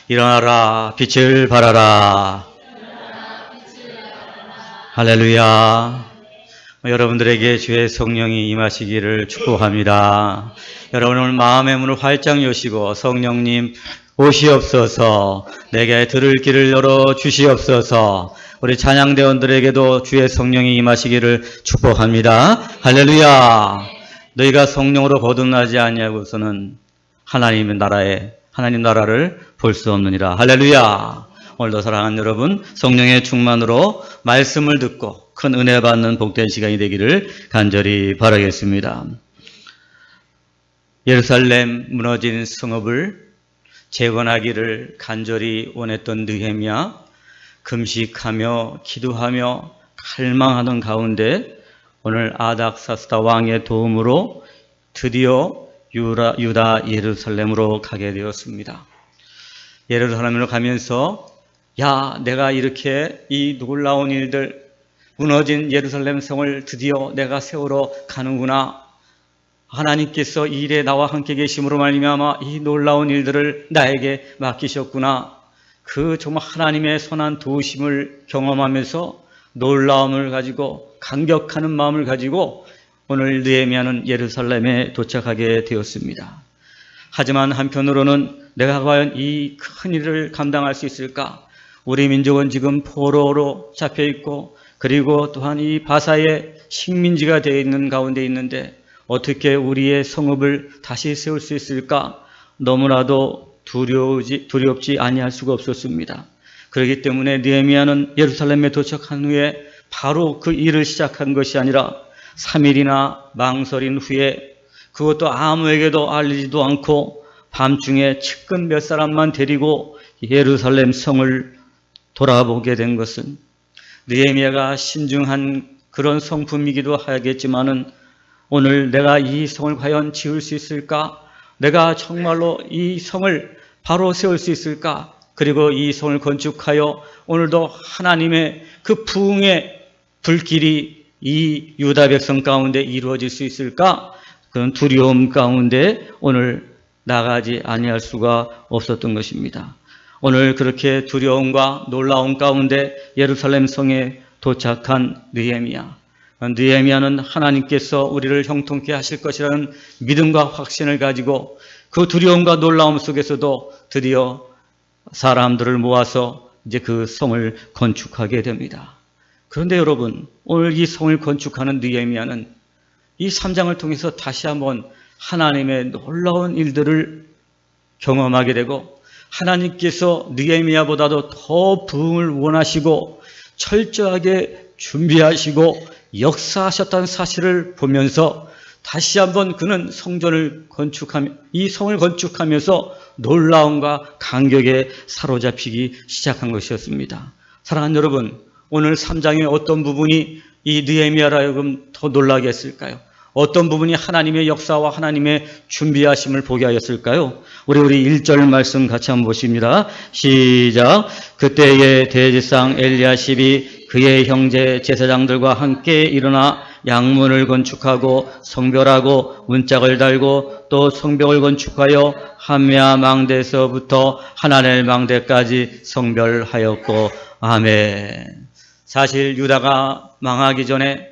일어나라 빛을 발하라. 할렐루야. 여러분들에게 주의 성령이 임하시기를 축복합니다. 여러분 오늘 마음의 문을 활짝 여시고 성령님 오시옵소서. 내게 들을 길을 열어 주시옵소서. 우리 찬양대원들에게도 주의 성령이 임하시기를 축복합니다. 할렐루야. 너희가 성령으로 거듭나지 아니하고서는 하나님 나라를 볼 수 없느니라. 할렐루야. 오늘도 사랑하는 여러분, 성령의 충만으로 말씀을 듣고 큰 은혜 받는 복된 시간이 되기를 간절히 바라겠습니다. 예루살렘 무너진 성읍을 재건하기를 간절히 원했던 느헤미야, 금식하며 기도하며 갈망하던 가운데 오늘 아닥사스다 왕의 도움으로 드디어 유다 예루살렘으로 가게 되었습니다. 예루살렘으로 가면서 내가 이렇게 이 놀라운 일들, 무너진 예루살렘 성을 드디어 내가 세우러 가는구나. 하나님께서 이 일에 나와 함께 계심으로 말미암아 이 놀라운 일들을 나에게 맡기셨구나. 그 정말 하나님의 선한 도우심을 경험하면서 놀라움을 가지고 감격하는 마음을 가지고 오늘 느헤미야는 예루살렘에 도착하게 되었습니다. 하지만 한편으로는 내가 과연 이 큰 일을 감당할 수 있을까? 우리 민족은 지금 포로로 잡혀있고 그리고 또한 이 바사의 식민지가 되어 있는 가운데 있는데 어떻게 우리의 성읍을 다시 세울 수 있을까? 너무나도 두렵지 아니할 수가 없었습니다. 그렇기 때문에 느헤미야는 예루살렘에 도착한 후에 바로 그 일을 시작한 것이 아니라 3일이나 망설인 후에 그것도 아무에게도 알리지도 않고 밤중에 측근 몇 사람만 데리고 예루살렘 성을 돌아보게 된 것은 느헤미야가 신중한 그런 성품이기도 하겠지만은 오늘 내가 이 성을 과연 지을 수 있을까? 내가 정말로 이 성을 바로 세울 수 있을까? 그리고 이 성을 건축하여 오늘도 하나님의 그 부흥의 불길이 이 유다 백성 가운데 이루어질 수 있을까? 그런 두려움 가운데 오늘 나가지 아니할 수가 없었던 것입니다. 오늘 그렇게 두려움과 놀라움 가운데 예루살렘 성에 도착한 느헤미야는 하나님께서 우리를 형통케 하실 것이라는 믿음과 확신을 가지고 그 두려움과 놀라움 속에서도 드디어 사람들을 모아서 이제 그 성을 건축하게 됩니다. 그런데 여러분, 오늘 이 성을 건축하는 느헤미야는 이 3장을 통해서 다시 한번 하나님의 놀라운 일들을 경험하게 되고 하나님께서 느헤미야보다도 더 부흥을 원하시고 철저하게 준비하시고 역사하셨다는 사실을 보면서 다시 한번 그는 이 성을 건축하면서 놀라움과 감격에 사로잡히기 시작한 것이었습니다. 사랑하는 여러분, 오늘 3장의 어떤 부분이 이 느헤미야로 하여금 더 놀라게 했을까요? 어떤 부분이 하나님의 역사와 하나님의 준비하심을 보게 하였을까요? 우리 1절 말씀 같이 한번 보십니다. 시작. 그때의 대제사장 엘리야십이 그의 형제 제사장들과 함께 일어나 양문을 건축하고 성벽하고 문짝을 달고 또 성벽을 건축하여 함야 망대에서부터 하나넬 망대까지 성별하였고 아멘. 사실 유다가 망하기 전에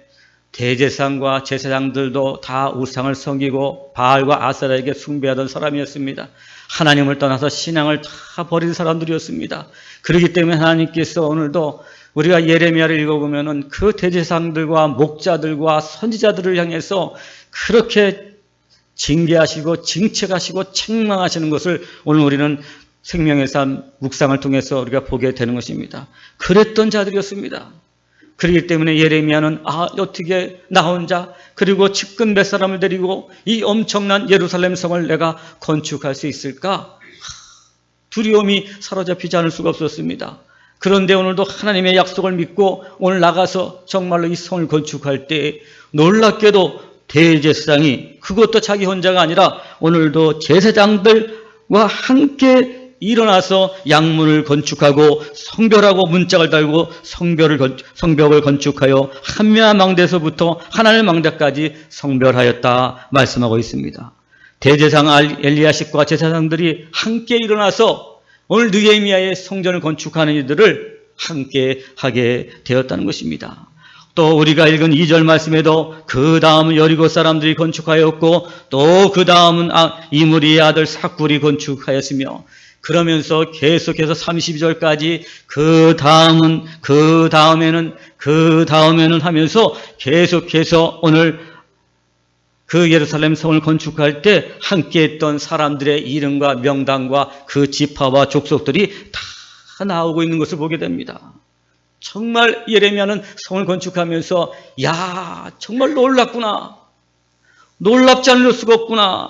대제사장과 제사장들도 다 우상을 섬기고 바알과 아세라에게 숭배하던 사람이었습니다. 하나님을 떠나서 신앙을 다 버린 사람들이었습니다. 그렇기 때문에 하나님께서 오늘도 우리가 예레미야를 읽어보면은 그 대제사장들과 목자들과 선지자들을 향해서 그렇게 징계하시고 징책하시고 책망하시는 것을 오늘 우리는 생명의 삶 묵상을 통해서 우리가 보게 되는 것입니다. 그랬던 자들이었습니다. 그렇기 때문에 예레미야는 어떻게 나 혼자 그리고 측근 몇 사람을 데리고 이 엄청난 예루살렘 성을 내가 건축할 수 있을까? 두려움이 사로잡히지 않을 수가 없었습니다. 그런데 오늘도 하나님의 약속을 믿고 오늘 나가서 정말로 이 성을 건축할 때 놀랍게도 대제사장이 그것도 자기 혼자가 아니라 오늘도 제사장들과 함께 일어나서 양문을 건축하고 성별하고 문짝을 달고 성벽을 건축하여 함야 망대에서부터 하나넬 망대까지 성별하였다 말씀하고 있습니다. 대제사장 엘리야십과 제사장들이 함께 일어나서 오늘 느헤미야의 성전을 건축하는 이들을 함께 하게 되었다는 것입니다. 또 우리가 읽은 2절 말씀에도 그 다음은 여리고 사람들이 건축하였고 또 그 다음은 이므리의 아들 삭굴이 건축하였으며, 그러면서 계속해서 32절까지 그 다음에는 하면서 계속해서 오늘 그 예루살렘 성을 건축할 때 함께했던 사람들의 이름과 명단과 그 지파와 족속들이 다 나오고 있는 것을 보게 됩니다. 정말 예레미야는 성을 건축하면서 정말 놀랍구나, 놀랍지 않을 수가 없구나.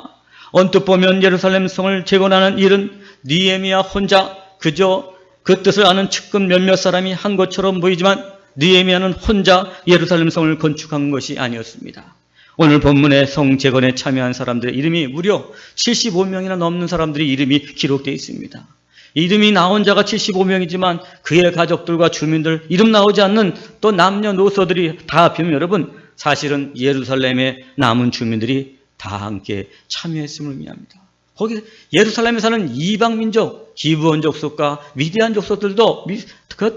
언뜻 보면 예루살렘 성을 재건하는 일은 느헤미야 혼자 그저 그 뜻을 아는 측근 몇몇 사람이 한 것처럼 보이지만 느헤미야는 혼자 예루살렘 성을 건축한 것이 아니었습니다. 오늘 본문의 성 재건에 참여한 사람들의 이름이 무려 75명이나 넘는 사람들의 이름이 기록되어 있습니다. 이름이 나온 자가 75명이지만 그의 가족들과 주민들, 이름 나오지 않는 또 남녀노소들이 다 합치면 여러분, 사실은 예루살렘의 남은 주민들이 다 함께 참여했음을 의미합니다. 거기 예루살렘에 사는 이방민족, 기브온 족속과 미디안 족속들도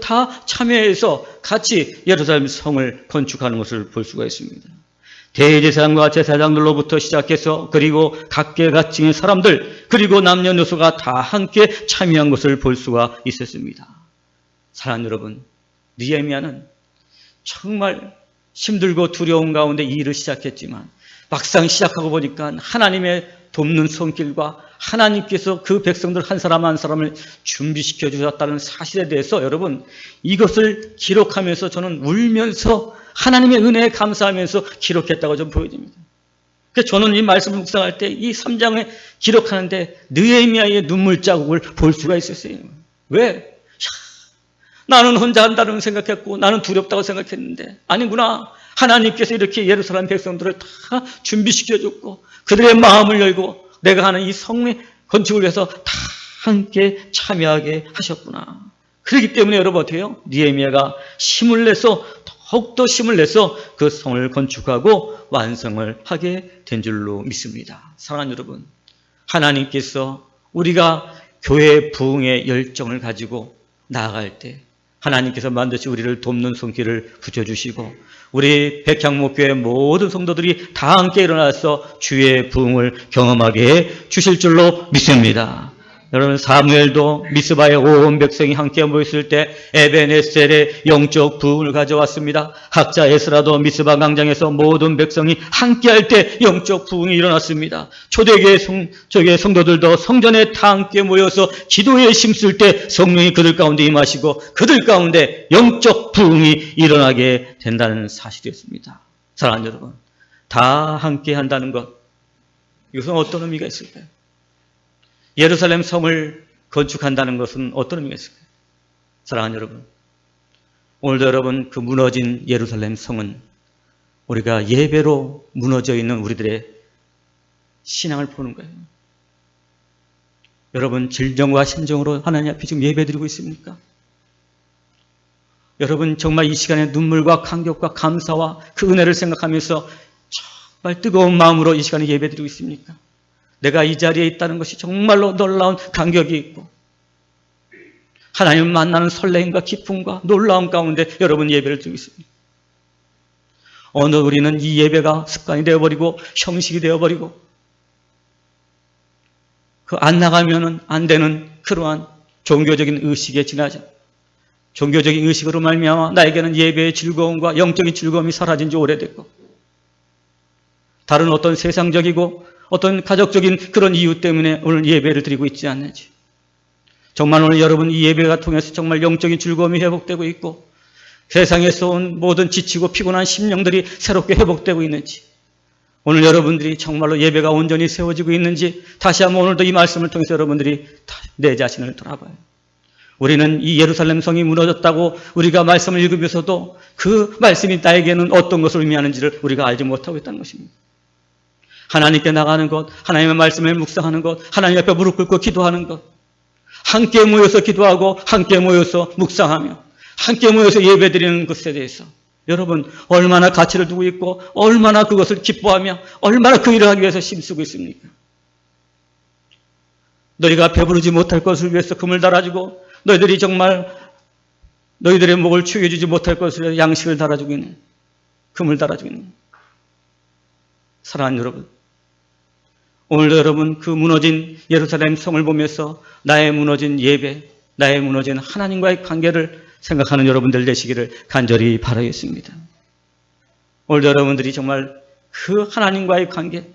다 참여해서 같이 예루살렘 성을 건축하는 것을 볼 수가 있습니다. 대제사장과 제사장들로부터 시작해서 그리고 각계각층의 사람들, 그리고 남녀노소가 다 함께 참여한 것을 볼 수가 있었습니다. 사랑하는 여러분, 느헤미야는 정말 힘들고 두려운 가운데 이 일을 시작했지만 막상 시작하고 보니까 하나님의 돕는 손길과 하나님께서 그 백성들 한 사람 한 사람을 준비시켜 주셨다는 사실에 대해서 여러분, 이것을 기록하면서 저는 울면서 하나님의 은혜에 감사하면서 기록했다고 좀 보여집니다. 그래서 저는 이 말씀을 묵상할 때 이 3장에 기록하는데 느헤미야의 눈물 자국을 볼 수가 있었어요. 왜? 나는 혼자 한다는 생각했고 나는 두렵다고 생각했는데 아니구나. 하나님께서 이렇게 예루살렘 백성들을 다 준비시켜줬고 그들의 마음을 열고 내가 하는 이 성의 건축을 위해서 다 함께 참여하게 하셨구나. 그렇기 때문에 여러분 어때요? 느헤미야가 더욱더 힘을 내서 그 성을 건축하고 완성을 하게 된 줄로 믿습니다. 사랑하는 여러분, 하나님께서 우리가 교회 부흥의 열정을 가지고 나아갈 때 하나님께서 반드시 우리를 돕는 손길을 붙여주시고 우리 백향목교회 모든 성도들이 다 함께 일어나서 주의 부흥을 경험하게 해 주실 줄로 믿습니다. 여러분, 사무엘도 미스바의 온 백성이 함께 모였을 때 에벤에셀의 영적 부흥을 가져왔습니다. 학자 에스라도 미스바 광장에서 모든 백성이 함께할 때 영적 부흥이 일어났습니다. 초대교회 성도들도 성전에 다 함께 모여서 기도에 힘쓸 때 성령이 그들 가운데 임하시고 그들 가운데 영적 부흥이 일어나게 된다는 사실이었습니다. 사랑하는 여러분, 다 함께 한다는 것, 이것은 어떤 의미가 있을까요? 예루살렘 성을 건축한다는 것은 어떤 의미가 있을까요? 사랑하는 여러분, 오늘도 여러분 그 무너진 예루살렘 성은 우리가 예배로 무너져 있는 우리들의 신앙을 보는 거예요. 여러분, 진정과 심정으로 하나님 앞에 지금 예배드리고 있습니까? 여러분, 정말 이 시간에 눈물과 감격과 감사와 그 은혜를 생각하면서 정말 뜨거운 마음으로 이 시간에 예배드리고 있습니까? 내가 이 자리에 있다는 것이 정말로 놀라운 감격이 있고 하나님을 만나는 설레임과 기쁨과 놀라움 가운데 여러분 예배를 드리고 있습니다. 오늘 우리는 이 예배가 습관이 되어버리고 형식이 되어버리고 그 안 나가면은 안 되는 그러한 종교적인 의식에 지나자 종교적인 의식으로 말미암아 나에게는 예배의 즐거움과 영적인 즐거움이 사라진 지 오래됐고 다른 어떤 세상적이고 어떤 가족적인 그런 이유 때문에 오늘 예배를 드리고 있지 않는지, 정말 오늘 여러분 이 예배가 통해서 정말 영적인 즐거움이 회복되고 있고 세상에서 온 모든 지치고 피곤한 심령들이 새롭게 회복되고 있는지, 오늘 여러분들이 정말로 예배가 온전히 세워지고 있는지 다시 한번 오늘도 이 말씀을 통해서 여러분들이 내 자신을 돌아봐요. 우리는 이 예루살렘 성이 무너졌다고 우리가 말씀을 읽으면서도 그 말씀이 나에게는 어떤 것을 의미하는지를 우리가 알지 못하고 있다는 것입니다. 하나님께 나가는 것, 하나님의 말씀을 묵상하는 것, 하나님 앞에 무릎 꿇고 기도하는 것, 함께 모여서 기도하고 함께 모여서 묵상하며 함께 모여서 예배드리는 것에 대해서 여러분 얼마나 가치를 두고 있고 얼마나 그것을 기뻐하며 얼마나 그 일을 하기 위해서 힘쓰고 있습니까? 너희가 배부르지 못할 것을 위해서 금을 달아주고 너희들이 정말 너희들의 목을 축여주지 못할 것을 위해서 양식을 달아주고 있는, 금을 달아주고 있는 사랑하는 여러분, 오늘도 여러분 그 무너진 예루살렘 성을 보면서 나의 무너진 예배, 나의 무너진 하나님과의 관계를 생각하는 여러분들 되시기를 간절히 바라겠습니다. 오늘도 여러분들이 정말 그 하나님과의 관계,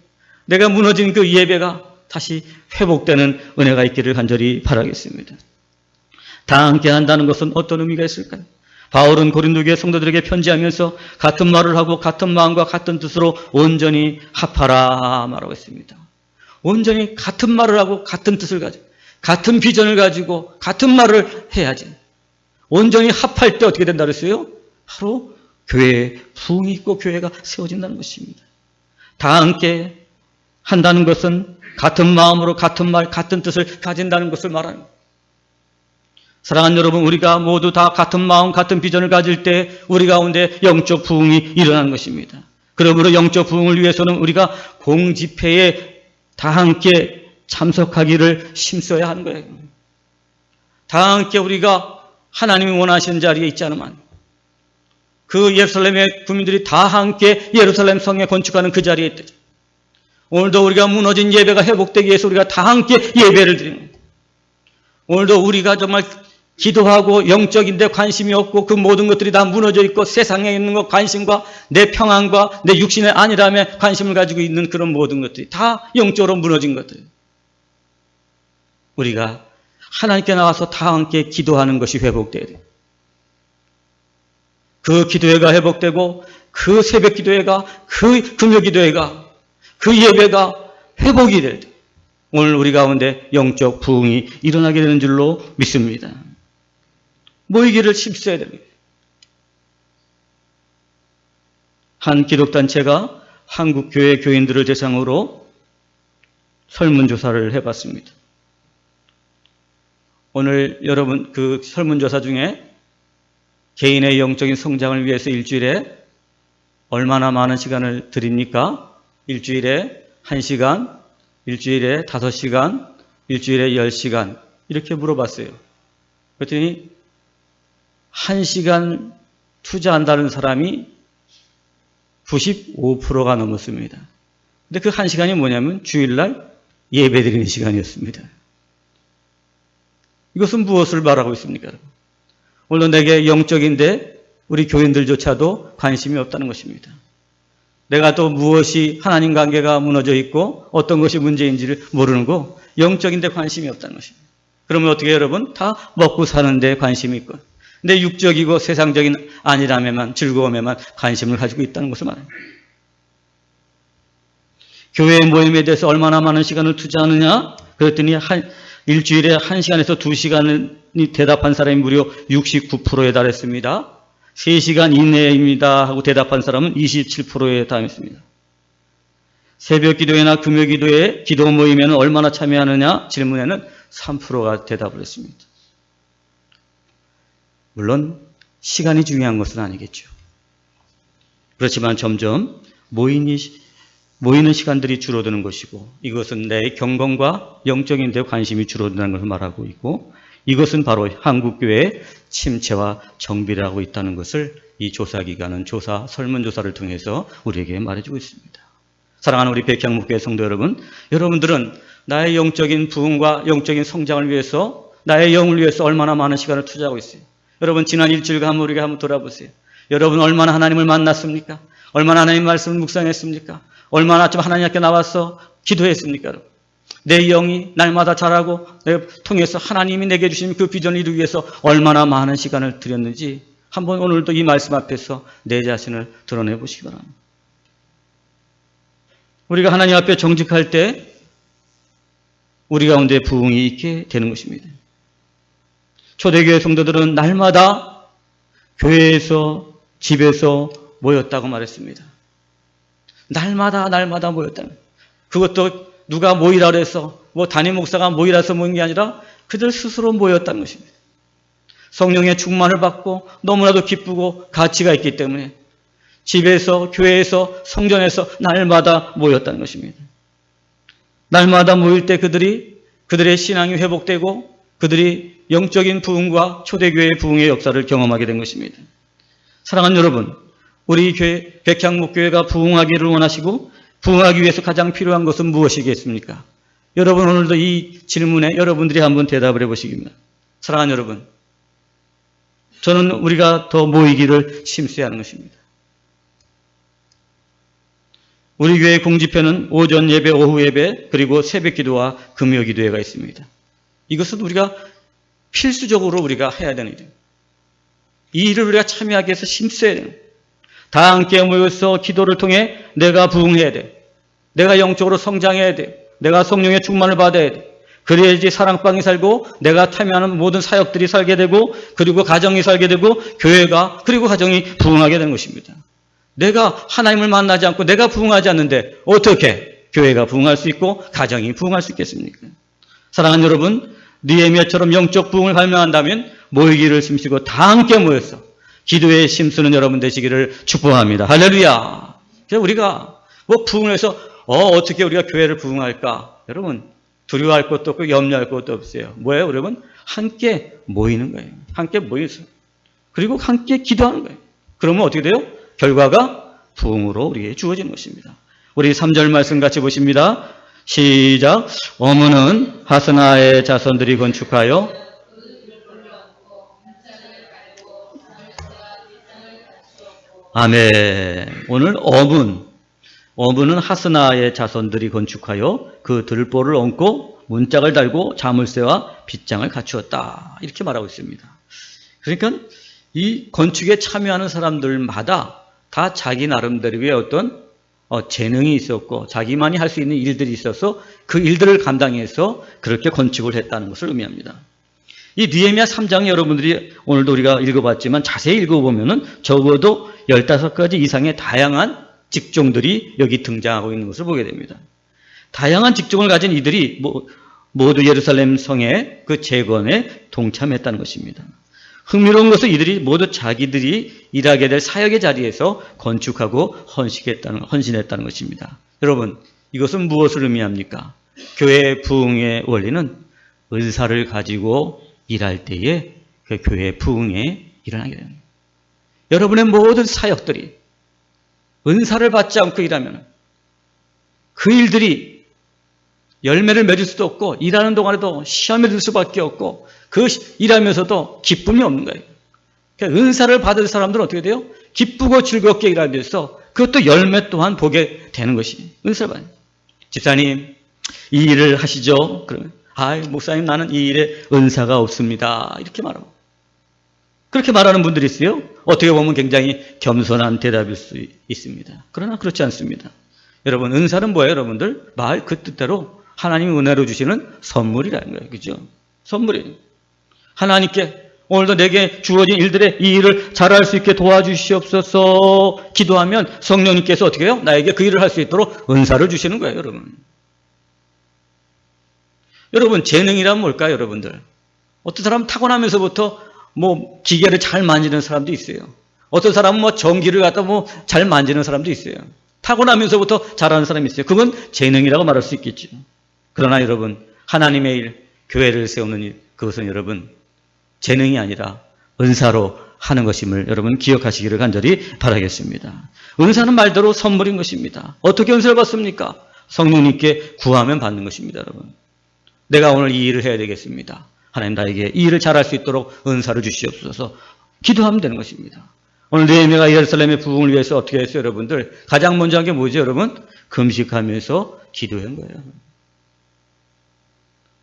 내가 무너진 그 예배가 다시 회복되는 은혜가 있기를 간절히 바라겠습니다. 다 함께 한다는 것은 어떤 의미가 있을까요? 바울은 고린도 교회 성도들에게 편지하면서 같은 말을 하고 같은 마음과 같은 뜻으로 온전히 합하라 말하고 있습니다. 온전히 같은 말을 하고 같은 뜻을 가지고 같은 비전을 가지고 같은 말을 해야지. 온전히 합할 때 어떻게 된다 그랬어요? 바로 교회에 부흥이 있고 교회가 세워진다는 것입니다. 다 함께 한다는 것은 같은 마음으로 같은 말, 같은 뜻을 가진다는 것을 말하는 거예요. 사랑하는 여러분, 우리가 모두 다 같은 마음, 같은 비전을 가질 때 우리 가운데 영적 부흥이 일어나는 것입니다. 그러므로 영적 부흥을 위해서는 우리가 공집회에 다 함께 참석하기를 힘써야 하는 거예요. 다 함께 우리가 하나님이 원하시는 자리에 있지 않으면 그 예루살렘의 국민들이 다 함께 예루살렘 성에 건축하는 그 자리에 있다. 오늘도 우리가 무너진 예배가 회복되기 위해서 우리가 다 함께 예배를 드리는 거예요. 오늘도 우리가 정말 기도하고 영적인데 관심이 없고 그 모든 것들이 다 무너져 있고 세상에 있는 것 관심과 내 평안과 내 육신의 안일함에 관심을 가지고 있는 그런 모든 것들이 다 영적으로 무너진 것들. 우리가 하나님께 나와서 다 함께 기도하는 것이 회복돼야 돼요. 그 기도회가 회복되고 그 새벽 기도회가 그 금요 기도회가 그 예배가 회복이 될 때 오늘 우리 가운데 영적 부흥이 일어나게 되는 줄로 믿습니다. 모이기를 힘써야 됩니다. 한 기독단체가 한국 교회 교인들을 대상으로 설문조사를 해봤습니다. 오늘 여러분 그 설문조사 중에 개인의 영적인 성장을 위해서 일주일에 얼마나 많은 시간을 드립니까? 일주일에 1시간, 일주일에 5시간, 일주일에 10시간 이렇게 물어봤어요. 그랬더니 1시간 투자한다는 사람이 95%가 넘었습니다. 근데 그 1시간이 뭐냐면 주일날 예배드리는 시간이었습니다. 이것은 무엇을 말하고 있습니까? 물론 내게 영적인데 우리 교인들조차도 관심이 없다는 것입니다. 내가 또 무엇이 하나님 관계가 무너져 있고 어떤 것이 문제인지를 모르는 거 영적인데 관심이 없다는 것입니다. 그러면 어떻게 여러분? 다 먹고 사는데 관심이 있고 내 육적이고 세상적인 안일함에만 즐거움에만 관심을 가지고 있다는 것을 말합니다. 교회 모임에 대해서 얼마나 많은 시간을 투자하느냐? 그랬더니 일주일에 1시간에서 2시간이 대답한 사람이 무려 69%에 달했습니다. 3시간 이내입니다 하고 대답한 사람은 27%에 달했습니다. 새벽 기도회나 금요 기도회, 기도 모임에는 얼마나 참여하느냐 질문에는 3%가 대답을 했습니다. 물론 시간이 중요한 것은 아니겠죠. 그렇지만 점점 모이는 시간들이 줄어드는 것이고 이것은 내 경건과 영적인 데 관심이 줄어든다는 것을 말하고 있고 이것은 바로 한국교회의 침체와 정비를 하고 있다는 것을 이 조사기관은 설문조사를 통해서 우리에게 말해주고 있습니다. 사랑하는 우리 백향목교회 성도 여러분, 여러분들은 나의 영적인 부흥과 영적인 성장을 위해서 나의 영을 위해서 얼마나 많은 시간을 투자하고 있어요. 여러분 지난 일주일간 우리가 한번 돌아보세요. 여러분 얼마나 하나님을 만났습니까? 얼마나 하나님 말씀을 묵상했습니까? 얼마나 좀 하나님 앞에 나와서 기도했습니까? 여러분? 내 영이 날마다 자라고 내가 통해서 하나님이 내게 주신 그 비전을 이루기 위해서 얼마나 많은 시간을 들였는지 한번 오늘도 이 말씀 앞에서 내 자신을 드러내 보시기 바랍니다. 우리가 하나님 앞에 정직할 때 우리 가운데 부흥이 있게 되는 것입니다. 초대교회 성도들은 날마다 교회에서 집에서 모였다고 말했습니다. 날마다 모였다는 그것도 누가 모이라 그래서 담임 목사가 모이라 해서 모인 게 아니라 그들 스스로 모였다는 것입니다. 성령의 충만을 받고 너무나도 기쁘고 가치가 있기 때문에 집에서 교회에서 성전에서 날마다 모였다는 것입니다. 날마다 모일 때 그들이 그들의 신앙이 회복되고 그들이 영적인 부흥과 초대교회의 부흥의 역사를 경험하게 된 것입니다. 사랑하는 여러분, 우리 교회 백향목교회가 부흥하기를 원하시고 부흥하기 위해서 가장 필요한 것은 무엇이겠습니까? 여러분, 오늘도 이 질문에 여러분들이 한번 대답을 해보시기입니다. 사랑하는 여러분, 저는 우리가 더 모이기를 심수해야 하는 것입니다. 우리 교회 공집회는 오전 예배, 오후 예배, 그리고 새벽 기도와 금요 기도회가 있습니다. 이것은 우리가 필수적으로 우리가 해야 되는 일입니다. 이 일을 우리가 참여하기 위해서 심수해야 돼요. 다 함께 모여서 기도를 통해 내가 부흥해야 돼. 내가 영적으로 성장해야 돼. 내가 성령의 충만을 받아야 돼. 그래야지 사랑방이 살고 내가 참여하는 모든 사역들이 살게 되고 그리고 가정이 살게 되고 교회가 그리고 가정이 부흥하게 되는 것입니다. 내가 하나님을 만나지 않고 내가 부흥하지 않는데 어떻게 교회가 부흥할 수 있고 가정이 부흥할 수 있겠습니까? 사랑하는 여러분, 느헤미야처럼 영적 부흥을 발명한다면 모이기를 심시고 다 함께 모여서 기도에 심쓰는 여러분 되시기를 축복합니다. 할렐루야. 그래서 우리가 뭐 부흥을 해서 어떻게 우리가 교회를 부흥할까? 여러분, 두려워할 것도 없고 염려할 것도 없어요. 뭐예요, 여러분? 함께 모이는 거예요. 함께 모여서. 그리고 함께 기도하는 거예요. 그러면 어떻게 돼요? 결과가 부흥으로 우리에게 주어지는 것입니다. 우리 3절 말씀 같이 보십니다. 시작. 어문은 하스나의 자손들이 건축하여 아멘. 오늘 어문은 하스나의 자손들이 건축하여 그 들보를 얹고 문짝을 달고 자물쇠와 빗장을 갖추었다. 이렇게 말하고 있습니다. 그러니까 이 건축에 참여하는 사람들마다 다 자기 나름대로의 어떤 재능이 있었고 자기만이 할 수 있는 일들이 있어서 그 일들을 감당해서 그렇게 건축을 했다는 것을 의미합니다. 이 느헤미야 3장에 여러분들이 오늘도 우리가 읽어봤지만 자세히 읽어보면은 적어도 15가지 이상의 다양한 직종들이 여기 등장하고 있는 것을 보게 됩니다. 다양한 직종을 가진 이들이 모두 예루살렘 성의 그 재건에 동참했다는 것입니다. 흥미로운 것은 이들이 모두 자기들이 일하게 될 사역의 자리에서 건축하고 헌신했다는 것입니다. 여러분, 이것은 무엇을 의미합니까? 교회의 부흥의 원리는 은사를 가지고 일할 때에 그 교회의 부흥에 일어나게 됩니다. 여러분의 모든 사역들이 은사를 받지 않고 일하면 그 일들이 열매를 맺을 수도 없고 일하는 동안에도 시험에 들 수밖에 없고 그 일하면서도 기쁨이 없는 거예요. 그러니까 은사를 받을 사람들은 어떻게 돼요? 기쁘고 즐겁게 일하기 위해서 그것도 열매 또한 보게 되는 것이 은사를 받아요. 집사님, 이 일을 하시죠? 그러면 목사님, 나는 이 일에 은사가 없습니다. 이렇게 말하고. 그렇게 말하는 분들이 있어요. 어떻게 보면 굉장히 겸손한 대답일 수 있습니다. 그러나 그렇지 않습니다. 여러분, 은사는 뭐예요, 여러분들? 말 그 뜻대로 하나님이 은혜로 주시는 선물이라는 거예요. 그죠? 선물이에요. 하나님께 오늘도 내게 주어진 일들에 이 일을 잘할 수 있게 도와주시옵소서 기도하면 성령님께서 어떻게 해요? 나에게 그 일을 할 수 있도록 은사를 주시는 거예요, 여러분. 여러분, 재능이란 뭘까요, 여러분들? 어떤 사람은 타고나면서부터 기계를 잘 만지는 사람도 있어요. 어떤 사람은 전기를 갖다 잘 만지는 사람도 있어요. 타고나면서부터 잘하는 사람이 있어요. 그건 재능이라고 말할 수 있겠죠. 그러나 여러분, 하나님의 일, 교회를 세우는 일, 그것은 여러분, 재능이 아니라 은사로 하는 것임을 여러분 기억하시기를 간절히 바라겠습니다. 은사는 말대로 선물인 것입니다. 어떻게 은사를 받습니까? 성령님께 구하면 받는 것입니다, 여러분. 내가 오늘 이 일을 해야 되겠습니다. 하나님, 나에게 이 일을 잘할 수 있도록 은사를 주시옵소서 기도하면 되는 것입니다. 오늘 느헤미야가 예루살렘의 부흥을 위해서 어떻게 했어요, 여러분들? 가장 먼저 한 게 뭐죠, 여러분? 금식하면서 기도한 거예요.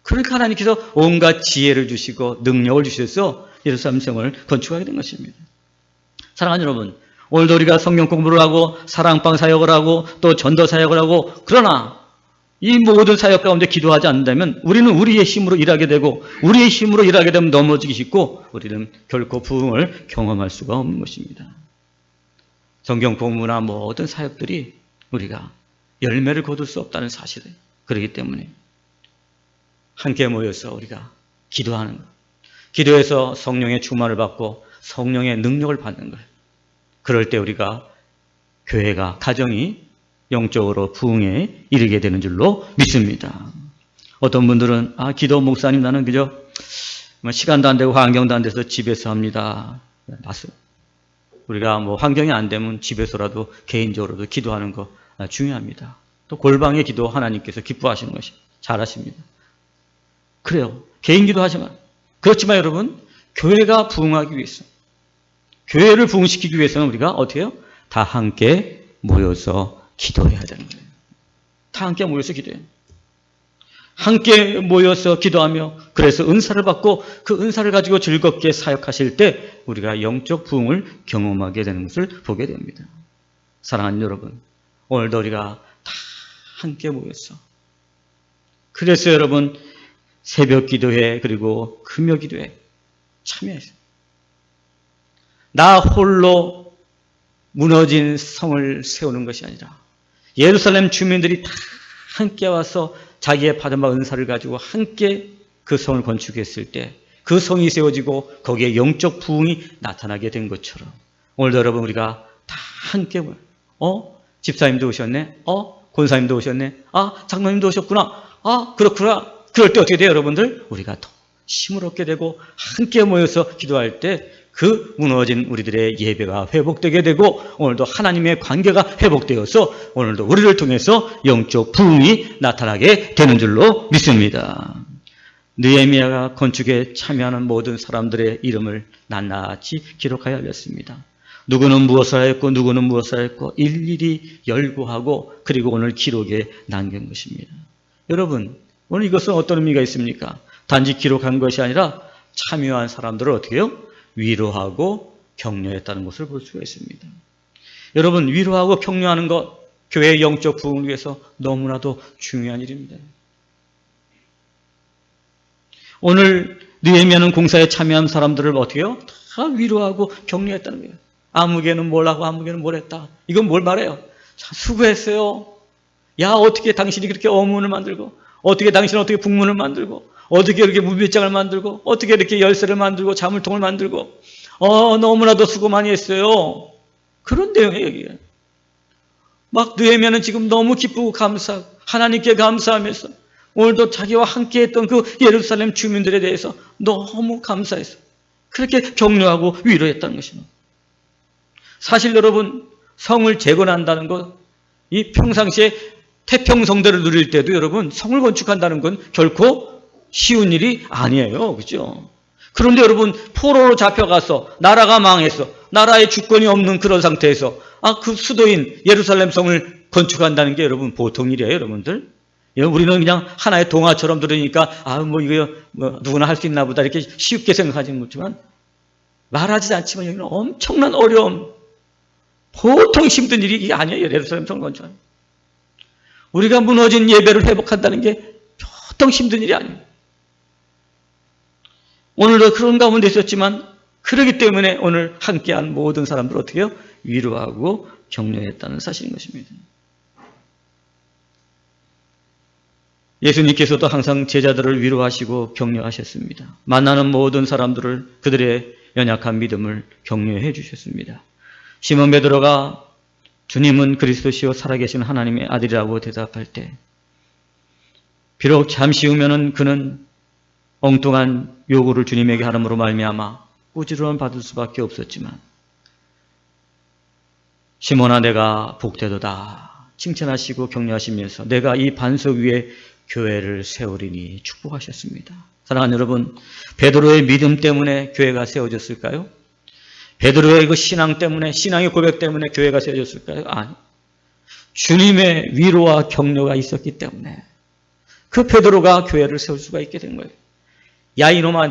그러니까 하나님께서 온갖 지혜를 주시고 능력을 주셔서 예루살렘 성을 건축하게 된 것입니다. 사랑하는 여러분, 오늘도 우리가 성경 공부를 하고 사랑방 사역을 하고 또 전도 사역을 하고, 그러나 이 모든 사역 가운데 기도하지 않는다면 우리는 우리의 힘으로 일하게 되고, 우리의 힘으로 일하게 되면 넘어지기 쉽고 우리는 결코 부흥을 경험할 수가 없는 것입니다. 성경 공부나 모든 사역들이 우리가 열매를 거둘 수 없다는 사실을, 그렇기 때문에 함께 모여서 우리가 기도하는 것, 기도해서 성령의 충만을 받고 성령의 능력을 받는 것, 그럴 때 우리가 교회가, 가정이 영적으로 부흥에 이르게 되는 줄로 믿습니다. 어떤 분들은 기도 목사님 나는 그저 시간도 안 되고 환경도 안 돼서 집에서 합니다. 맞아요. 우리가 환경이 안 되면 집에서라도 개인적으로도 기도하는 거 중요합니다. 또 골방의 기도 하나님께서 기뻐하시는 것이 잘하십니다. 그래요. 개인 기도하지만 그렇지만 여러분 교회가 부흥하기 위해서 교회를 부흥시키기 위해서는 우리가 어떻게 해요? 다 함께 모여서 기도해야 되는 거예요. 다 함께 모여서 기도해요. 함께 모여서 기도하며 그래서 은사를 받고 그 은사를 가지고 즐겁게 사역하실 때 우리가 영적 부흥을 경험하게 되는 것을 보게 됩니다. 사랑하는 여러분, 오늘도 우리가 다 함께 모여서 그래서 여러분 새벽 기도회 그리고 금요 기도회 참여해서 나 홀로 무너진 성을 세우는 것이 아니라 예루살렘 주민들이 다 함께 와서 자기의 받은 바 은사를 가지고 함께 그 성을 건축했을 때 그 성이 세워지고 거기에 영적 부흥이 나타나게 된 것처럼 오늘도 여러분 우리가 다 함께 집사님도 오셨네, 권사님도 오셨네, 장로님도 오셨구나, 그렇구나. 그럴 때 어떻게 돼요 여러분들? 우리가 더 힘을 얻게 되고 함께 모여서 기도할 때 그 무너진 우리들의 예배가 회복되게 되고 오늘도 하나님의 관계가 회복되어서 오늘도 우리를 통해서 영적 부흥이 나타나게 되는 줄로 믿습니다. 느헤미야가 건축에 참여하는 모든 사람들의 이름을 낱낱이 기록하여 알렸습니다. 누구는 무엇을 하였고 누구는 무엇을 하였고 일일이 열거하고 그리고 오늘 기록에 남긴 것입니다. 여러분 오늘 이것은 어떤 의미가 있습니까? 단지 기록한 것이 아니라 참여한 사람들을 어떻게 해요? 위로하고 격려했다는 것을 볼 수가 있습니다. 여러분 위로하고 격려하는 것 교회의 영적 부흥을 위해서 너무나도 중요한 일입니다. 오늘 느헤미야는 공사에 참여한 사람들을 어떻게 해요? 다 위로하고 격려했다는 거예요. 아무개는 뭘 하고 아무개는 뭘 했다. 이건 뭘 말해요? 자, 수고했어요. 야 어떻게 당신이 그렇게 어문을 만들고 어떻게 당신은 어떻게 북문을 만들고 어떻게 이렇게 무비장을 만들고 어떻게 이렇게 열쇠를 만들고 자물통을 만들고 너무나도 수고 많이 했어요. 그런 내용이에요 여기에. 막 느헤미야는 지금 너무 기쁘고 감사하고 하나님께 감사하면서 오늘도 자기와 함께 했던 그 예루살렘 주민들에 대해서 너무 감사해서 그렇게 격려하고 위로했다는 것입니다. 사실 여러분 성을 재건한다는 것 이 평상시에 태평성대를 누릴 때도 여러분 성을 건축한다는 건 결코 쉬운 일이 아니에요. 그죠? 그런데 여러분 포로로 잡혀가서 나라가 망해서 나라의 주권이 없는 그런 상태에서 그 수도인 예루살렘 성을 건축한다는 게 여러분 보통 일이에요. 여러분들. 우리는 그냥 하나의 동화처럼 들으니까 이거 누구나 할 수 있나 보다 이렇게 쉽게 생각하지는 못지만 말하지 않지만 여기는 엄청난 어려움 보통 힘든 일이 이게 아니에요. 예루살렘 성을 건축하는. 우리가 무너진 예배를 회복한다는 게 보통 힘든 일이 아니에요. 오늘도 그런 가운데 있었지만 그러기 때문에 오늘 함께한 모든 사람들 어떻게 해요? 위로하고 격려했다는 사실인 것입니다. 예수님께서도 항상 제자들을 위로하시고 격려하셨습니다. 만나는 모든 사람들을 그들의 연약한 믿음을 격려해 주셨습니다. 시몬 베드로가 주님은 그리스도시요 살아계신 하나님의 아들이라고 대답할 때 비록 잠시 후면은 그는 엉뚱한 요구를 주님에게 하름으로 말미암아 꾸지람을 받을 수밖에 없었지만 시몬아 내가 복되도다 칭찬하시고 격려하시면서 내가 이 반석 위에 교회를 세우리니 축복하셨습니다. 사랑하는 여러분, 베드로의 믿음 때문에 교회가 세워졌을까요? 베드로의 그 신앙 때문에, 신앙의 고백 때문에 교회가 세워졌을까요? 아니. 주님의 위로와 격려가 있었기 때문에 그 베드로가 교회를 세울 수가 있게 된 거예요. 야 이놈아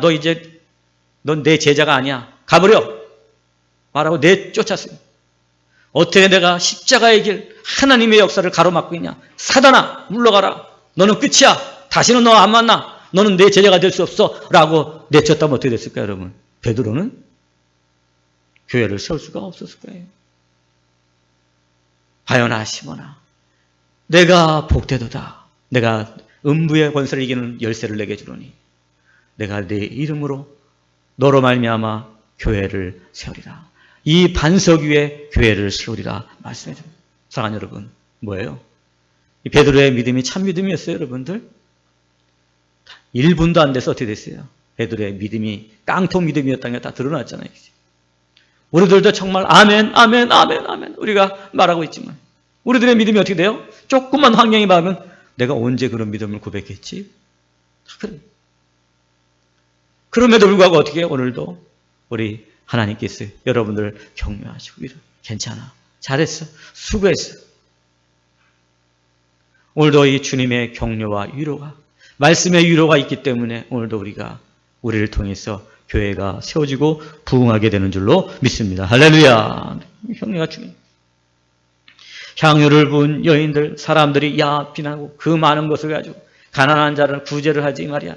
넌 내 제자가 아니야. 가버려. 말하고 내쫓았어요. 어떻게 내가 십자가의 길 하나님의 역사를 가로막고 있냐. 사단아 물러가라. 너는 끝이야. 다시는 너 안 만나. 너는 내 제자가 될 수 없어. 라고 내쫓다면 어떻게 됐을까요 여러분? 베드로는 교회를 세울 수가 없었을 거예요. 하여나 시몬아 내가 복되도다. 내가 음부의 권세를 이기는 열쇠를 내게 주노니 내가 내 이름으로 너로 말미암아 교회를 세우리라. 이 반석 위에 교회를 세우리라 말씀해 줍니다. 사랑하는 여러분 뭐예요? 이 베드로의 믿음이 참 믿음이었어요 여러분들. 1분도 안 돼서 어떻게 됐어요? 애들의 믿음이 깡통 믿음이었다는 게 다 드러났잖아요. 우리들도 정말 아멘, 아멘, 아멘, 아멘 우리가 말하고 있지만 우리들의 믿음이 어떻게 돼요? 조금만 환경이 바뀌면 내가 언제 그런 믿음을 고백했지? 그래. 그럼에도 불구하고 어떻게 해요? 오늘도 우리 하나님께서 여러분들을 격려하시고 괜찮아, 잘했어, 수고했어. 오늘도 이 주님의 격려와 위로가, 말씀의 위로가 있기 때문에 오늘도 우리를 통해서 교회가 세워지고 부흥하게 되는 줄로 믿습니다. 할렐루야. 격려가 중요해요. 향유를 부은 여인들, 사람들이 비난하고 그 많은 것을 가지고 가난한 자를 구제를 하지 말이야.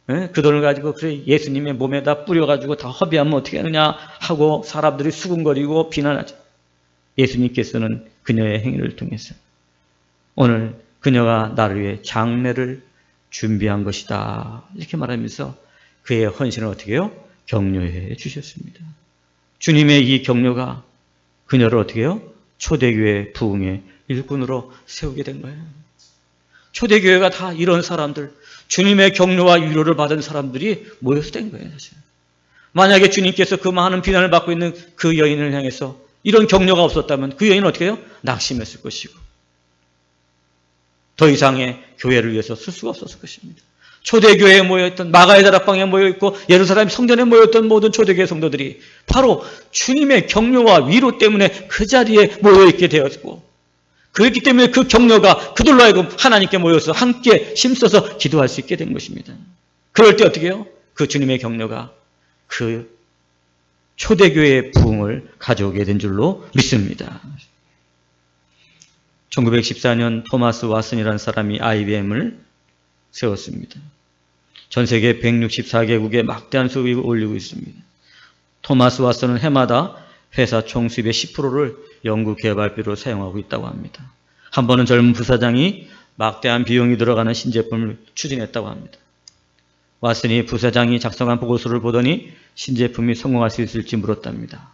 그 돈을 가지고 그래 예수님의 몸에다 뿌려가지고 다 허비하면 어떻게 하느냐 하고 사람들이 수군거리고 비난하죠. 예수님께서는 그녀의 행위를 통해서 오늘 그녀가 나를 위해 장례를 준비한 것이다 이렇게 말하면서 그의 헌신을 어떻게 해요? 격려해 주셨습니다. 주님의 이 격려가 그녀를 어떻게 해요? 초대교회 부흥의 일꾼으로 세우게 된 거예요. 초대교회가 다 이런 사람들, 주님의 격려와 위로를 받은 사람들이 모여서 된 거예요. 사실. 만약에 주님께서 그 많은 비난을 받고 있는 그 여인을 향해서 이런 격려가 없었다면 그 여인은 어떻게 해요? 낙심했을 것이고 더 이상의 교회를 위해서 쓸 수가 없었을 것입니다. 초대교회에 모여있던 마가의 다락방에 모여있고 예루살렘 성전에 모여있던 모든 초대교회 성도들이 바로 주님의 격려와 위로 때문에 그 자리에 모여있게 되었고 그렇기 때문에 그 격려가 그들로 하여금 하나님께 모여서 함께 힘써서 기도할 수 있게 된 것입니다. 그럴 때 어떻게 해요? 그 주님의 격려가 그 초대교회의 부흥을 가져오게 된 줄로 믿습니다. 1914년 토마스 왓슨이라는 사람이 IBM을 세웠습니다. 전 세계 164개국에 막대한 수익을 올리고 있습니다. 토마스 왓슨은 해마다 회사 총수입의 10%를 연구개발비로 사용하고 있다고 합니다. 한 번은 젊은 부사장이 막대한 비용이 들어가는 신제품을 추진했다고 합니다. 왓슨이 부사장이 작성한 보고서를 보더니 신제품이 성공할 수 있을지 물었답니다.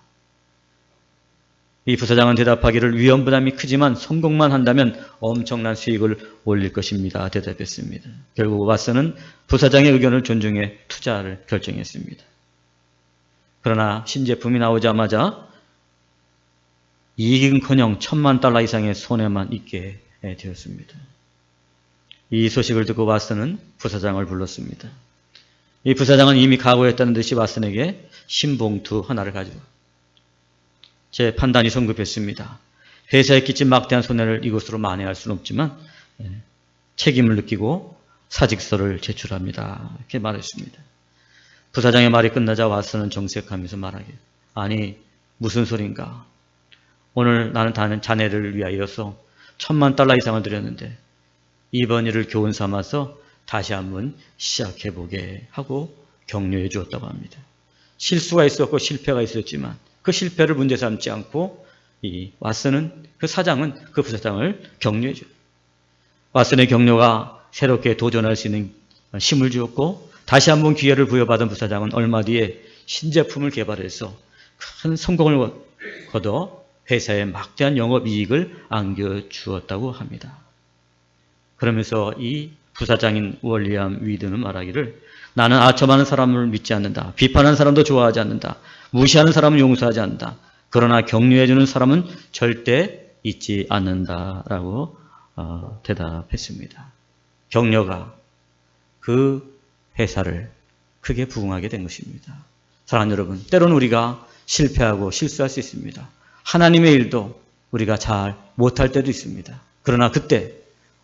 이 부사장은 대답하기를 위험 부담이 크지만 성공만 한다면 엄청난 수익을 올릴 것입니다. 대답했습니다. 결국 왓슨은 부사장의 의견을 존중해 투자를 결정했습니다. 그러나 신제품이 나오자마자 이익은커녕 $10,000,000 이상의 손해만 있게 되었습니다. 이 소식을 듣고 왓슨은 부사장을 불렀습니다. 이 부사장은 이미 각오했다는 듯이 왓슨에게 신봉투 하나를 가지고 제 판단이 성급했습니다. 회사에 끼친 막대한 손해를 이것으로 만회할 수는 없지만 책임을 느끼고 사직서를 제출합니다. 이렇게 말했습니다. 부사장의 말이 끝나자 왓슨은 정색하면서 말하길 아니 무슨 소린가. 오늘 나는 자네를 위하여서 $10,000,000 이상을 드렸는데 이번 일을 교훈 삼아서 다시 한번 시작해보게 하고 격려해 주었다고 합니다. 실수가 있었고 실패가 있었지만 그 실패를 문제 삼지 않고 이 왓슨은 그 사장은 그 부사장을 격려해 줘요. 왓슨의 격려가 새롭게 도전할 수 있는 힘을 주었고 다시 한번 기회를 부여받은 부사장은 얼마 뒤에 신제품을 개발해서 큰 성공을 거둬 회사에 막대한 영업이익을 안겨주었다고 합니다. 그러면서 이 부사장인 월리엄 위드는 말하기를 나는 아첨하는 사람을 믿지 않는다. 비판하는 사람도 좋아하지 않는다. 무시하는 사람은 용서하지 않는다. 그러나 격려해주는 사람은 절대 잊지 않는다라고 대답했습니다. 격려가 그 회사를 크게 부흥하게 된 것입니다. 사랑하는 여러분, 때로는 우리가 실패하고 실수할 수 있습니다. 하나님의 일도 우리가 잘 못할 때도 있습니다. 그러나 그때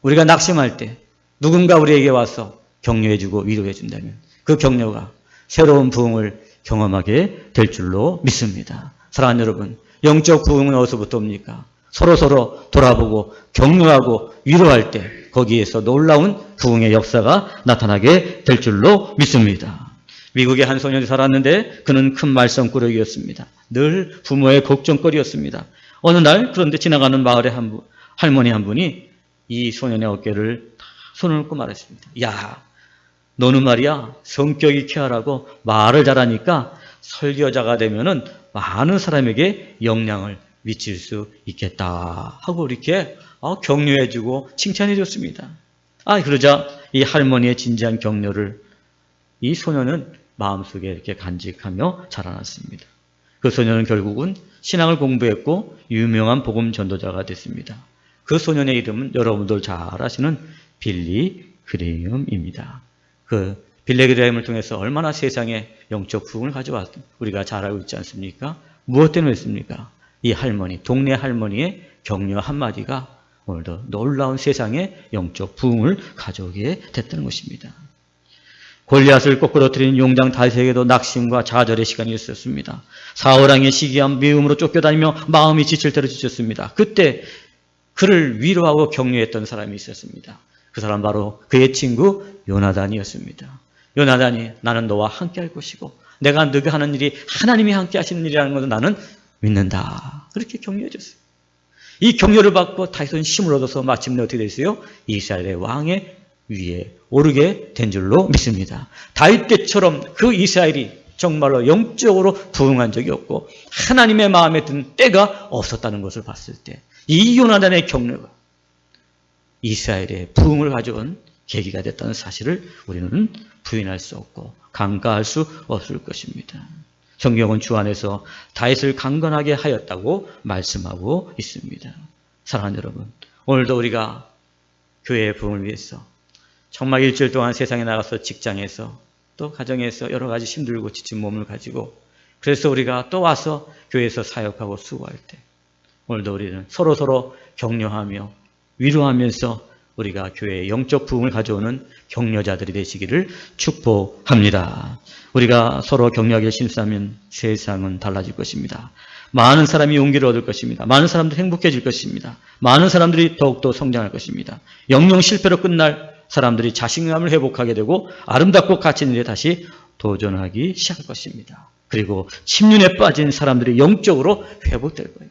우리가 낙심할 때 누군가 우리에게 와서 격려해주고 위로해준다면 그 격려가 새로운 부흥을 경험하게 될 줄로 믿습니다. 사랑하는 여러분, 영적 부흥은 어디서부터 옵니까? 서로 돌아보고 격려하고 위로할 때 거기에서 놀라운 부흥의 역사가 나타나게 될 줄로 믿습니다. 미국의 한 소년이 살았는데 그는 큰 말썽꾸러기였습니다. 늘 부모의 걱정거리였습니다. 어느 날 그런데 지나가는 마을의 할머니 한 분이 이 소년의 어깨를 손을 얹고 말했습니다. 야, 너는 말이야 성격이 쾌활하고 말을 잘하니까 설교자가 되면은 많은 사람에게 영향을 미칠 수 있겠다 하고 이렇게 격려해주고 칭찬해줬습니다. 그러자 이 할머니의 진지한 격려를 이 소년은 마음속에 이렇게 간직하며 자라났습니다. 그 소년은 결국은 신앙을 공부했고 유명한 복음 전도자가 됐습니다. 그 소년의 이름은 여러분들 잘 아시는 빌리 그레이엄입니다. 그 빌리 그레이엄을 통해서 얼마나 세상에 영적 부흥을 가져왔 우리가 잘 알고 있지 않습니까? 무엇 때문에 했습니까? 이 할머니, 동네 할머니의 격려 한마디가 오늘도 놀라운 세상에 영적 부흥을 가져오게 됐다는 것입니다. 골리앗을 꼬꾸러뜨리는 용장 다윗에게도 낙심과 좌절의 시간이 있었습니다. 사울왕의 시기한 미움으로 쫓겨다니며 마음이 지칠 대로 지쳤습니다. 그때 그를 위로하고 격려했던 사람이 있었습니다. 그 사람 바로 그의 친구 요나단이었습니다. 요나단이 나는 너와 함께 할 것이고 내가 너가 하는 일이 하나님이 함께 하시는 일이라는 것을 나는 믿는다. 그렇게 격려해 줬어요. 이 격려를 받고 다윗은 힘을 얻어서 마침내 어떻게 됐어요? 이스라엘의 왕의 위에 오르게 된 줄로 믿습니다. 다윗 때처럼 그 이스라엘이 정말로 영적으로 부흥한 적이 없고 하나님의 마음에 든 때가 없었다는 것을 봤을 때 이 요나단의 격려가 이스라엘의 부흥을 가져온 계기가 됐다는 사실을 우리는 부인할 수 없고 간과할 수 없을 것입니다. 성경은 주 안에서 다윗을 강건하게 하였다고 말씀하고 있습니다. 사랑하는 여러분, 오늘도 우리가 교회의 부흥을 위해서 정말 일주일 동안 세상에 나가서 직장에서 또 가정에서 여러 가지 힘들고 지친 몸을 가지고 그래서 우리가 또 와서 교회에서 사역하고 수고할 때 오늘도 우리는 서로 격려하며 위로하면서 우리가 교회의 영적 부흥을 가져오는 격려자들이 되시기를 축복합니다. 우리가 서로 격려하기를 신수하면 세상은 달라질 것입니다. 많은 사람이 용기를 얻을 것입니다. 많은 사람들이 행복해질 것입니다. 많은 사람들이 더욱더 성장할 것입니다. 영영 실패로 끝날 사람들이 자신감을 회복하게 되고 아름답고 가치 있는 일에 다시 도전하기 시작할 것입니다. 그리고 침륜에 빠진 사람들이 영적으로 회복될 거예요.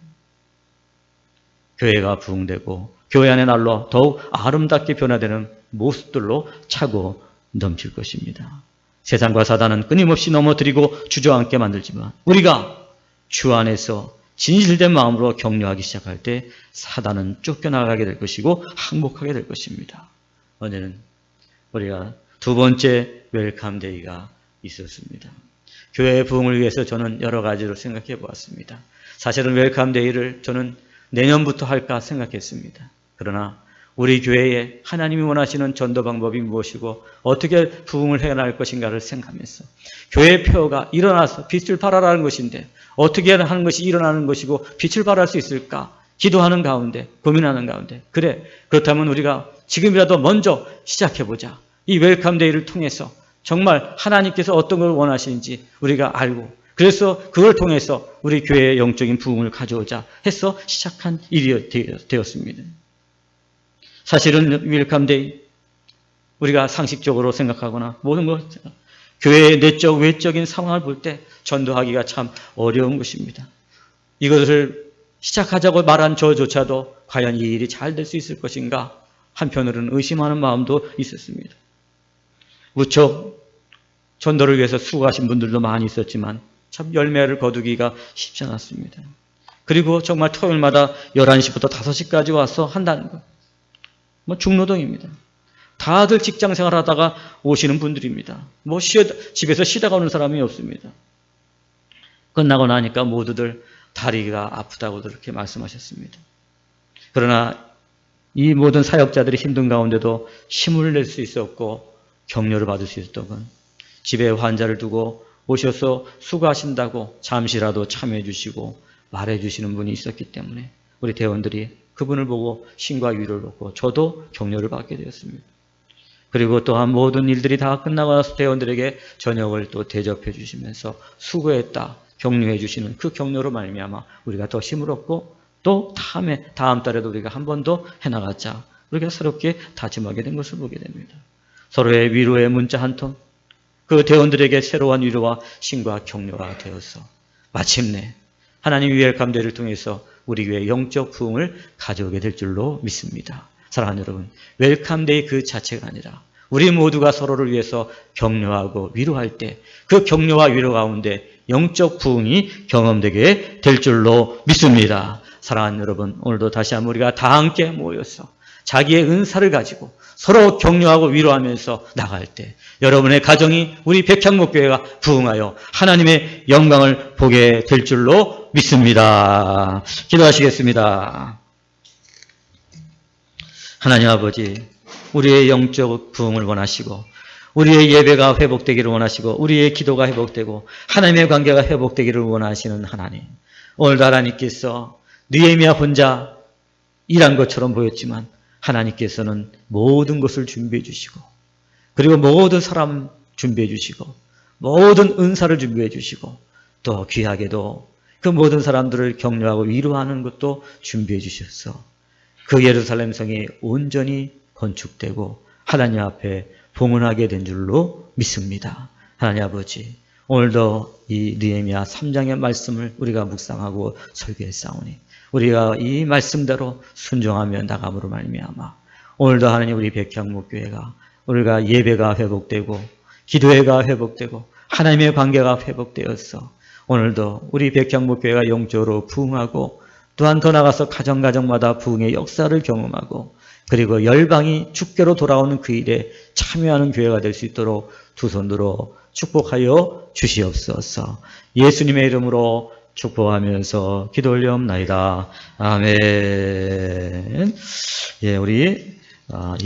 교회가 부흥되고 교회 안의 날로 더욱 아름답게 변화되는 모습들로 차고 넘칠 것입니다. 세상과 사단은 끊임없이 넘어뜨리고 주저앉게 만들지만 우리가 주 안에서 진실된 마음으로 격려하기 시작할 때 사단은 쫓겨나가게 될 것이고 항복하게 될 것입니다. 오늘은 우리가 두 번째 웰컴데이가 있었습니다. 교회의 부흥을 위해서 저는 여러 가지로 생각해 보았습니다. 사실은 웰컴데이를 저는 내년부터 할까 생각했습니다. 그러나 우리 교회에 하나님이 원하시는 전도 방법이 무엇이고 어떻게 부흥을 해나갈 것인가를 생각하면서 교회의 표가 일어나서 빛을 발하라는 것인데 어떻게 하는 것이 일어나는 것이고 빛을 발할 수 있을까? 기도하는 가운데, 고민하는 가운데 그래, 그렇다면 우리가 지금이라도 먼저 시작해보자. 이 웰컴데이를 통해서 정말 하나님께서 어떤 걸 원하시는지 우리가 알고 그래서 그걸 통해서 우리 교회의 영적인 부흥을 가져오자 해서 시작한 일이 되었습니다. 사실은 웰컴데이 우리가 상식적으로 생각하거나 모든 것 교회의 내적 외적인 상황을 볼 때 전도하기가 참 어려운 것입니다. 이것을 시작하자고 말한 저조차도 과연 이 일이 잘 될 수 있을 것인가 한편으로는 의심하는 마음도 있었습니다. 무척 전도를 위해서 수고하신 분들도 많이 있었지만 참 열매를 거두기가 쉽지 않았습니다. 그리고 정말 토요일마다 11시부터 5시까지 와서 한다는 것. 중노동입니다. 다들 직장 생활하다가 오시는 분들입니다. 집에서 쉬다가 오는 사람이 없습니다. 끝나고 나니까 모두들 다리가 아프다고 그렇게 말씀하셨습니다. 그러나 이 모든 사역자들이 힘든 가운데도 힘을 낼 수 있었고 격려를 받을 수 있었던 건 집에 환자를 두고 오셔서 수고하신다고 잠시라도 참여해 주시고 말해 주시는 분이 있었기 때문에 우리 대원들이 그분을 보고 신과 위로를 얻고 저도 격려를 받게 되었습니다. 그리고 또한 모든 일들이 다 끝나고 나서 대원들에게 저녁을 또 대접해 주시면서 수고했다 격려해 주시는 그 격려로 말미암아 우리가 더 힘을 얻고 또 다음 달에도 우리가 한 번 더 해나가자 우리가 새롭게 다짐하게 된 것을 보게 됩니다. 서로의 위로의 문자 한 통, 그 대원들에게 새로운 위로와 신과 격려가 되어서 마침내 하나님 웰컴데이를 통해서 우리 교회의 영적 부흥을 가져오게 될 줄로 믿습니다. 사랑하는 여러분, 웰컴데이 그 자체가 아니라 우리 모두가 서로를 위해서 격려하고 위로할 때 그 격려와 위로 가운데 영적 부흥이 경험되게 될 줄로 믿습니다. 사랑하는 여러분, 오늘도 다시 한번 우리가 다 함께 모여서 자기의 은사를 가지고 서로 격려하고 위로하면서 나갈 때 여러분의 가정이 우리 백향목교회가 부흥하여 하나님의 영광을 보게 될 줄로 믿습니다. 기도하시겠습니다. 하나님 아버지, 우리의 영적 부흥을 원하시고 우리의 예배가 회복되기를 원하시고 우리의 기도가 회복되고 하나님의 관계가 회복되기를 원하시는 하나님, 오늘도 하나님께서 느헤미야 혼자 일한 것처럼 보였지만 하나님께서는 모든 것을 준비해 주시고 그리고 모든 사람 준비해 주시고 모든 은사를 준비해 주시고 또 귀하게도 그 모든 사람들을 격려하고 위로하는 것도 준비해 주셔서 그 예루살렘 성이 온전히 건축되고 하나님 앞에 봉헌하게 된 줄로 믿습니다. 하나님 아버지, 오늘도 이 느헤미야 3장의 말씀을 우리가 묵상하고 설교했사오니 우리가 이 말씀대로 순종하며 나감으로 말미암아 오늘도 하나님 우리 백향목교회가 우리가 예배가 회복되고 기도회가 회복되고 하나님의 관계가 회복되어서 오늘도 우리 백향목교회가 영적으로 부흥하고 또한 더 나아가서 가정가정마다 부흥의 역사를 경험하고 그리고 열방이 주께로 돌아오는 그 일에 참여하는 교회가 될 수 있도록 두 손으로 축복하여 주시옵소서. 예수님의 이름으로 축복하면서 기도 올려옵나이다. 아멘. 예, 우리 이따